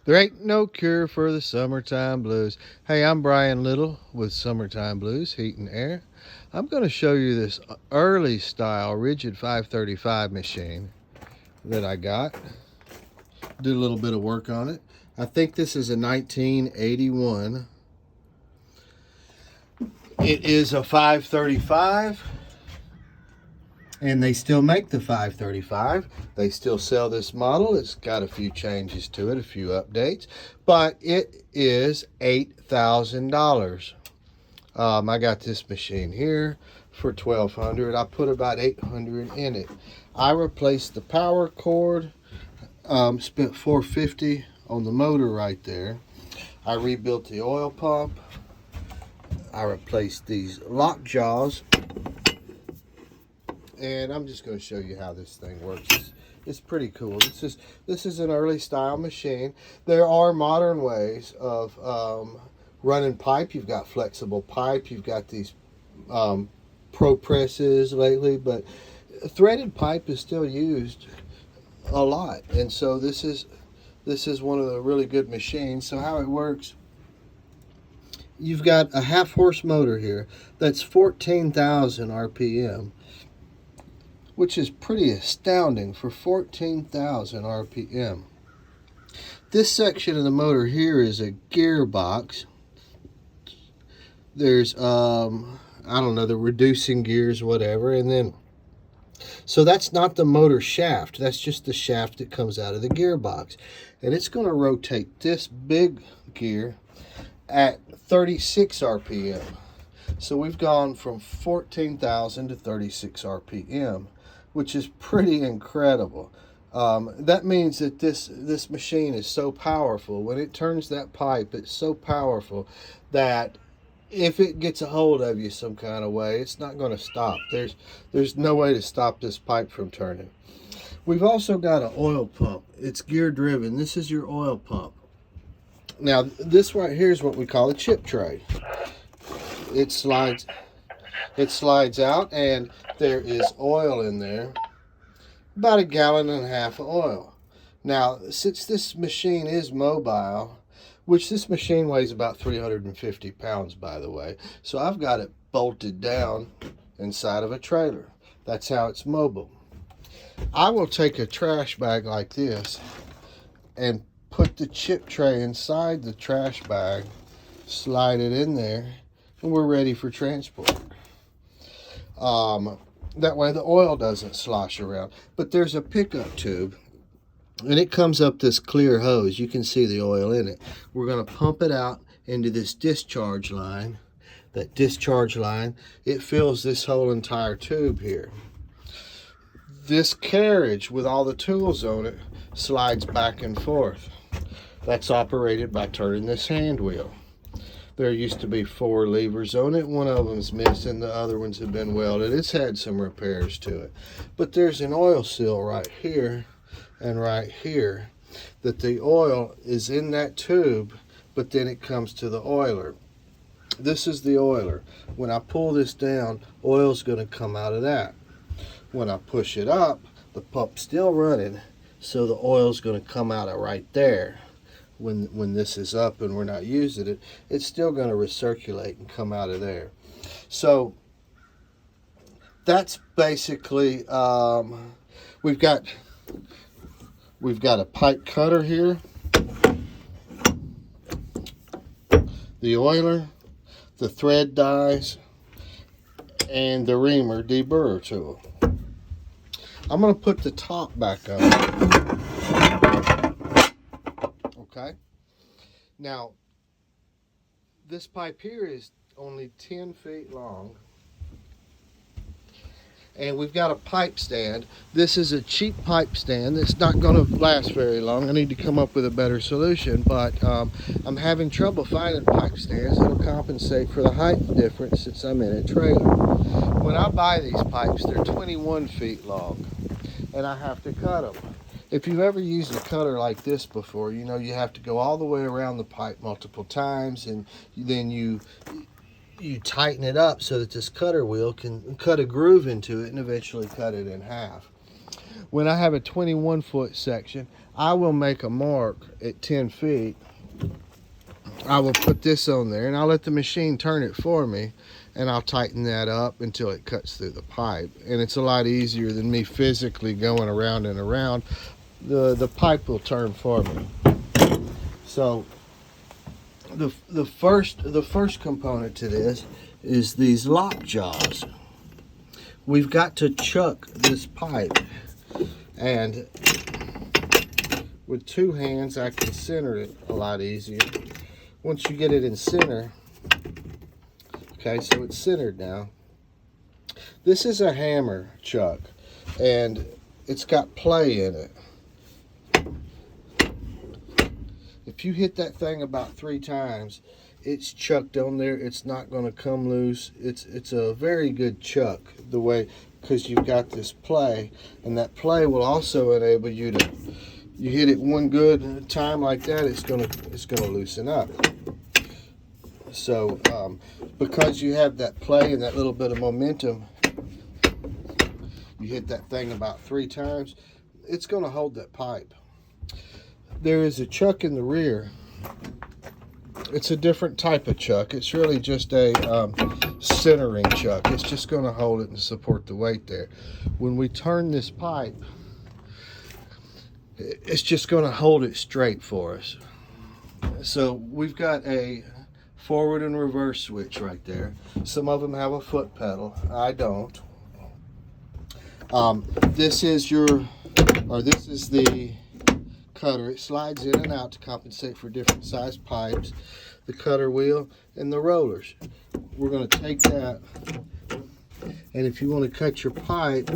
There ain't no cure for the summertime blues. Hey, I'm Brian Little with Summertime Blues, Heat and Air. I'm going to show you this early style rigid 535 machine that I got. Did a little bit of work on it. I think this is a 1981. It is a 535. And they still make the 535. They still sell this model. It's got a few changes to it, a few updates, but it is $8,000. I got this machine here for $1,200. I put about $800 in it. I replaced the power cord, spent $450 on the motor right there. I rebuilt the oil pump. I replaced these lock jaws. And I'm just going to show you how this thing works. It's pretty cool. This is an early style machine. There are modern ways of running pipe. You've got flexible pipe. You've got these pro presses lately, but threaded pipe is still used a lot. And so this is one of the really good machines. So how it works, you've got a half-horse motor here that's 14,000 RPM. Which is pretty astounding for 14,000 RPM. This section of the motor here is a gearbox. There's, I don't know, the reducing gears, whatever, and then, so that's not the motor shaft, that's just the shaft that comes out of the gearbox. And it's going to rotate this big gear at 36 RPM. So we've gone from 14,000 to 36 RPM. Which is pretty incredible. That means that this machine is so powerful. When it turns that pipe, it's so powerful that if it gets a hold of you some kind of way, it's not going to stop. There's no way to stop this pipe from turning. We've also got an oil pump. It's gear driven. This is your oil pump. Now, this right here is what we call a chip tray. It slides out, and there is oil in there, about 1.5 gallons of oil. Now, since this machine is mobile, which this machine weighs about 350 pounds, by the way, so I've got it bolted down inside of a trailer. That's how it's mobile. I will take a trash bag like this and put the chip tray inside the trash bag, slide it in there, and we're ready for transport. That way the oil doesn't slosh around. But there's a pickup tube, and it comes up this clear hose. You can see the oil in it. We're going to pump it out into this discharge line. That discharge line, it fills this whole entire tube here. This carriage with all the tools on it slides back and forth. That's operated by turning this hand wheel. There used to be 4 levers on it. One of them's missing. The other ones have been welded. It's had some repairs to it. But there's an oil seal right here and right here that the oil is in that tube, but then it comes to the oiler. This is the oiler. When I pull this down, oil's going to come out of that. When I push it up, the pump's still running, so the oil's going to come out of right there. When this is up and we're not using it, it's still going to recirculate and come out of there. So that's basically, we've got a pipe cutter here, the oiler, the thread dies, and the reamer deburrer tool. I'm going to put the top back on. Okay, now this pipe here is only 10 feet long, and we've got a pipe stand. This is a cheap pipe stand. It's not going to last very long. I need to come up with a better solution, but I'm having trouble finding pipe stands that'll compensate for the height difference since I'm in a trailer. When I buy these pipes, they're 21 feet long, and I have to cut them. If you've ever used a cutter like this before, you know you have to go all the way around the pipe multiple times, and then you tighten it up so that this cutter wheel can cut a groove into it and eventually cut it in half. When I have a 21-foot section, I will make a mark at 10 feet. I will put this on there and I'll let the machine turn it for me, and I'll tighten that up until it cuts through the pipe. And it's a lot easier than me physically going around and around. The pipe will turn for me. So the first component to this is these lock jaws. We've got to chuck this pipe, and with two hands I can center it a lot easier. Once you get it in center, okay, so it's centered now. This is a hammer chuck, and it's got play in it. If you hit that thing about 3 times, it's chucked on there. It's not going to come loose. It's a very good chuck, the way, because you've got this play, and that play will also enable you to, you hit it one good time like that, it's gonna loosen up. So because you have that play and that little bit of momentum, you hit that thing about 3 times, it's going to hold that pipe. There is a chuck in the rear. It's a different type of chuck. It's really just a centering chuck. It's just going to hold it and support the weight there. When we turn this pipe, it's just going to hold it straight for us. So we've got a forward and reverse switch right there. Some of them have a foot pedal. I don't. This is the cutter. It slides in and out to compensate for different size pipes, the cutter wheel, and the rollers. We're going to take that, and if you want to cut your pipe,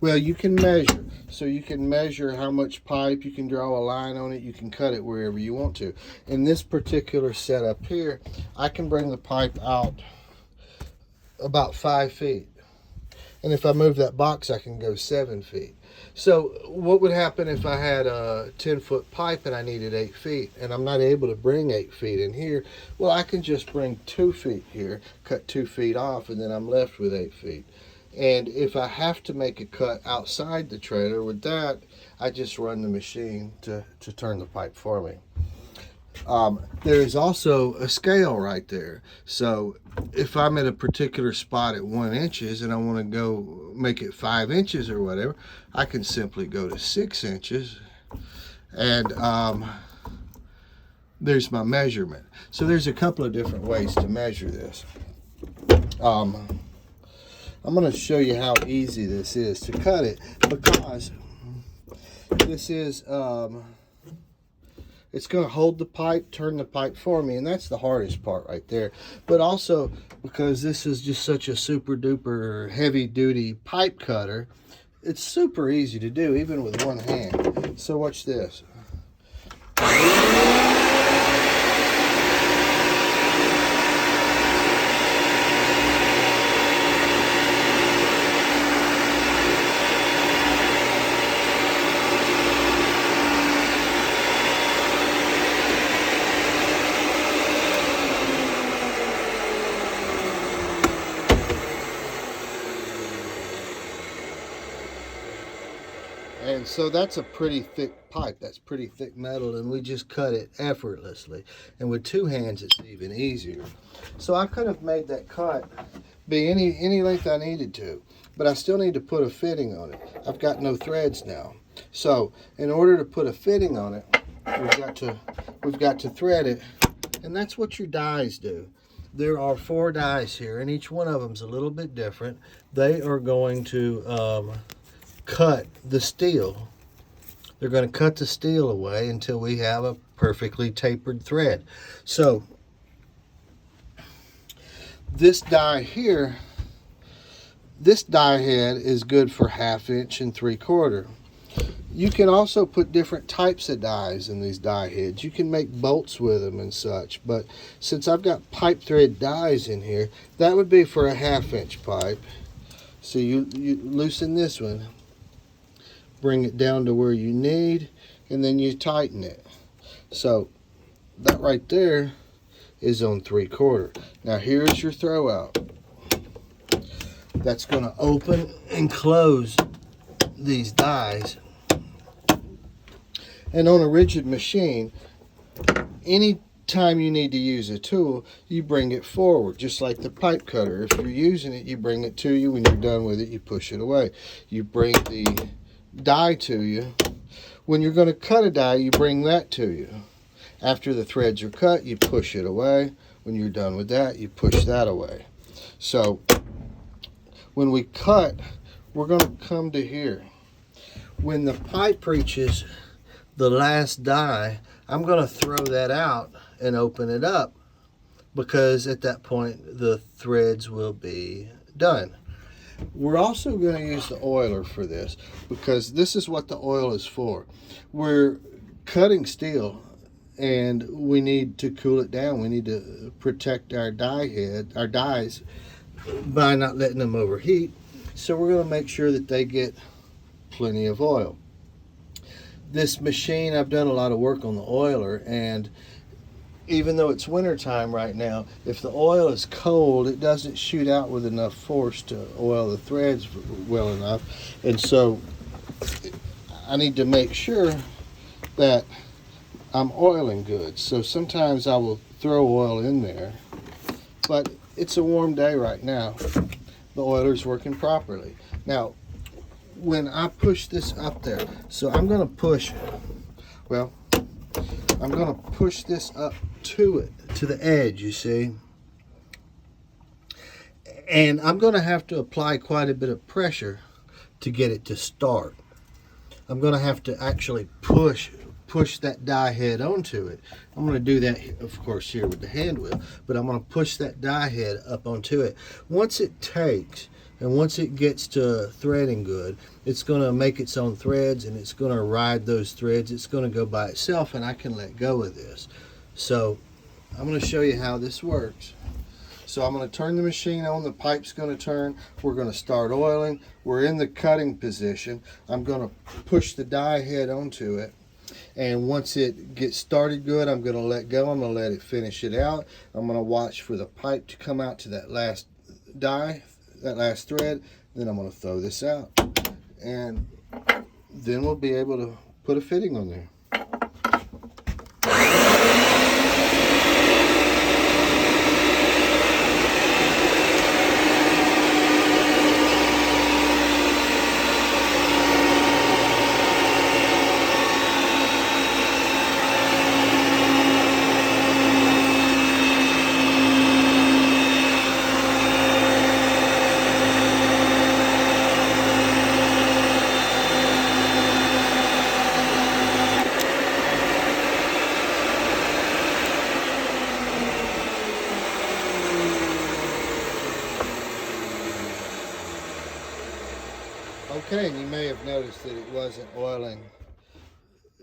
well, you can measure. So you can measure how much pipe, you can draw a line on it, you can cut it wherever you want to. In this particular setup here, I can bring the pipe out about 5 feet. And if I move that box, I can go 7 feet. So what would happen if I had a 10-foot pipe and I needed 8 feet, and I'm not able to bring 8 feet in here? Well, I can just bring 2 feet here, cut 2 feet off, and then I'm left with 8 feet. And if I have to make a cut outside the trailer with that, I just run the machine to turn the pipe for me. There is also a scale right there. So if I'm at a particular spot at 1 inches and I want to go make it 5 inches or whatever, I can simply go to 6 inches, and there's my measurement. So there's a couple of different ways to measure this. I'm going to show you how easy this is to cut it, because this is it's going to hold the pipe, turn the pipe for me, and that's the hardest part right there. But also because this is just such a super duper heavy duty pipe cutter, it's super easy to do even with one hand. So watch this. And so that's a pretty thick pipe. That's pretty thick metal, and we just cut it effortlessly. And with 2 hands, it's even easier. So I could have made that cut be any length I needed to, but I still need to put a fitting on it. I've got no threads now. So in order to put a fitting on it, we've got to thread it, and that's what your dies do. There are 4 dies here, and each one of them's a little bit different. They are going to cut the steel. They're going to cut the steel away until we have a perfectly tapered thread. So this die here, this die head is good for 1/2 inch and 3/4. You can also put different types of dies in these die heads. You can make bolts with them and such, but since I've got pipe thread dies in here, that would be for a 1/2 inch pipe. So you loosen this one, bring it down to where you need, and then you tighten it. So that right there is on 3/4. Now here's your throw out. That's going to open and close these dies. And on a rigid machine, any time you need to use a tool, you bring it forward, just like the pipe cutter. If you're using it, you bring it to you. When you're done with it, you push it away. You bring the die to you. When you're going to cut a die, you bring that to you. After the threads are cut, you push it away. When you're done with that, you push that away. So when we cut, we're going to come to here. When the pipe reaches the last die, I'm going to throw that out and open it up, because at that point the threads will be done. We're also going to use the oiler for this, because this is what the oil is for. We're cutting steel and we need to cool it down. We need to protect our dies by not letting them overheat. So we're going to make sure that they get plenty of oil. This machine, I've done a lot of work on the oiler, and even though it's winter time right now, if the oil is cold, it doesn't shoot out with enough force to oil the threads well enough. And so I need to make sure that I'm oiling good. So sometimes I will throw oil in there, but it's a warm day right now. The oiler's working properly. Now, when I push this up there, so I'm going to push, well, I'm going to push this up to it, to the edge, you see. And I'm going to have to apply quite a bit of pressure to get it to start. I'm going to have to actually push that die head onto it. I'm going to do that, of course, here with the hand wheel, but I'm going to push that die head up onto it. Once it takes, and once it gets to threading good, it's going to make its own threads, and it's going to ride those threads. It's going to go by itself, and I can let go of this. So I'm going to show you how this works. So I'm going to turn the machine on. The pipe's going to turn. We're going to start oiling. We're in the cutting position. I'm going to push the die head onto it. And once it gets started good, I'm going to let go. I'm going to let it finish it out. I'm going to watch for the pipe to come out to that last die, that last thread. Then I'm going to throw this out. And then we'll be able to put a fitting on there. Okay, and you may have noticed that it wasn't oiling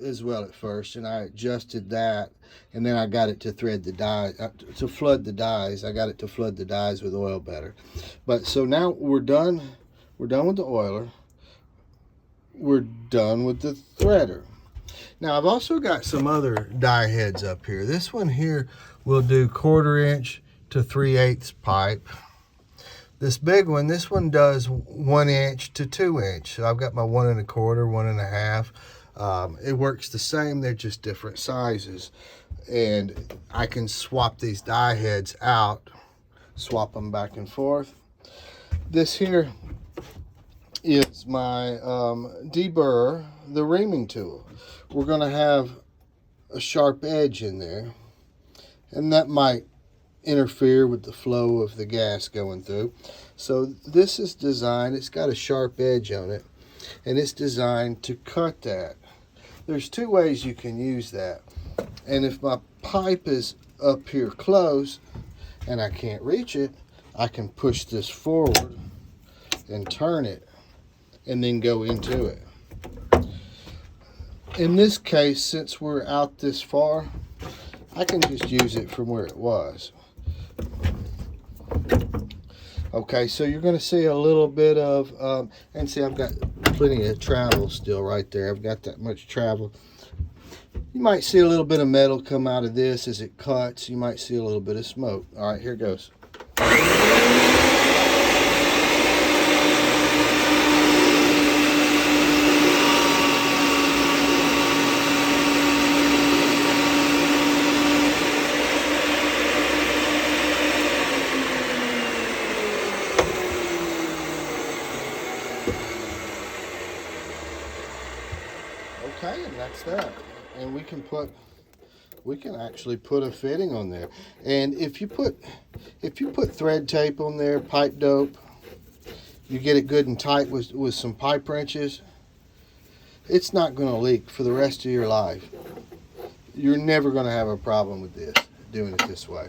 as well at first, and I adjusted that, and then I got it to thread the die, to flood the dies. I got it to flood the dies with oil better. But so now we're done. We're done with the oiler. We're done with the threader. Now I've also got some other die heads up here. This one here will do 1/4 inch to 3/8 pipe. This big one, this one does 1 inch to 2 inch. So I've got my 1 1/4, 1 1/2. It works the same, they're just different sizes. And I can swap these die heads out, swap them back and forth. This here is my deburrer, the reaming tool. We're gonna have a sharp edge in there, and that might interfere with the flow of the gas going through. So this is designed, it's got a sharp edge on it, and it's designed to cut that. There's two ways you can use that. And if my pipe is up here close and I can't reach it, I can push this forward and turn it and then go into it. In this case, since we're out this far, I can just use it from where it was. Okay, so you're going to see a little bit of, and see I've got plenty of travel still right there. I've got that much travel. You might see a little bit of metal come out of this as it cuts. You might see a little bit of smoke. All right, here goes. Okay, and that's that. And we can actually put a fitting on there. And if you put thread tape on there, pipe dope, you get it good and tight with some pipe wrenches, it's not going to leak for the rest of your life. You're never going to have a problem with this, doing it this way.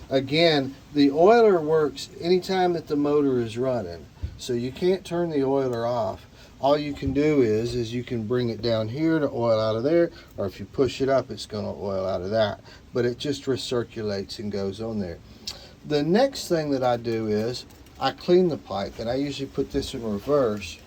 Again, the oiler works anytime that the motor is running, so you can't turn the oiler off. All you can do is you can bring it down here to oil out of there, or if you push it up, it's going to oil out of that. But it just recirculates and goes on there. The next thing that I do is I clean the pipe, and I usually put this in reverse.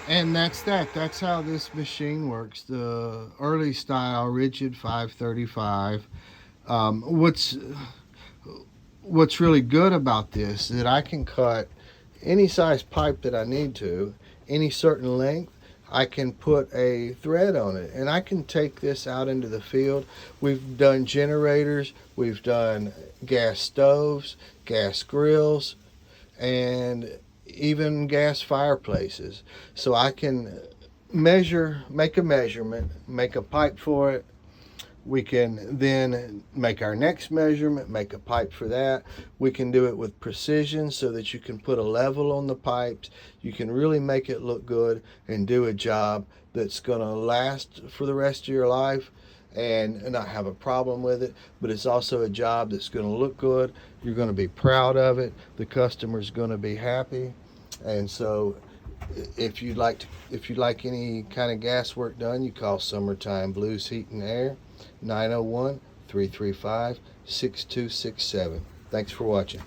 And that's that. That's how this machine works. The early style rigid 535. What's really good about this is that I can cut any size pipe that I need to, any certain length. I can put a thread on it, and I can take this out into the field. We've done generators, we've done gas stoves, gas grills, and even gas fireplaces. So I can make a measurement, make a pipe for it. We can then make our next measurement, make a pipe for that. We can do it with precision so that you can put a level on the pipes. You can really make it look good and do a job that's going to last for the rest of your life and not have a problem with it. But it's also a job that's going to look good. You're going to be proud of it. The customer's going to be happy. And so if you'd like any kind of gas work done, you call Summertime Blues Heat and Air, 901-335-6267. Thanks for watching.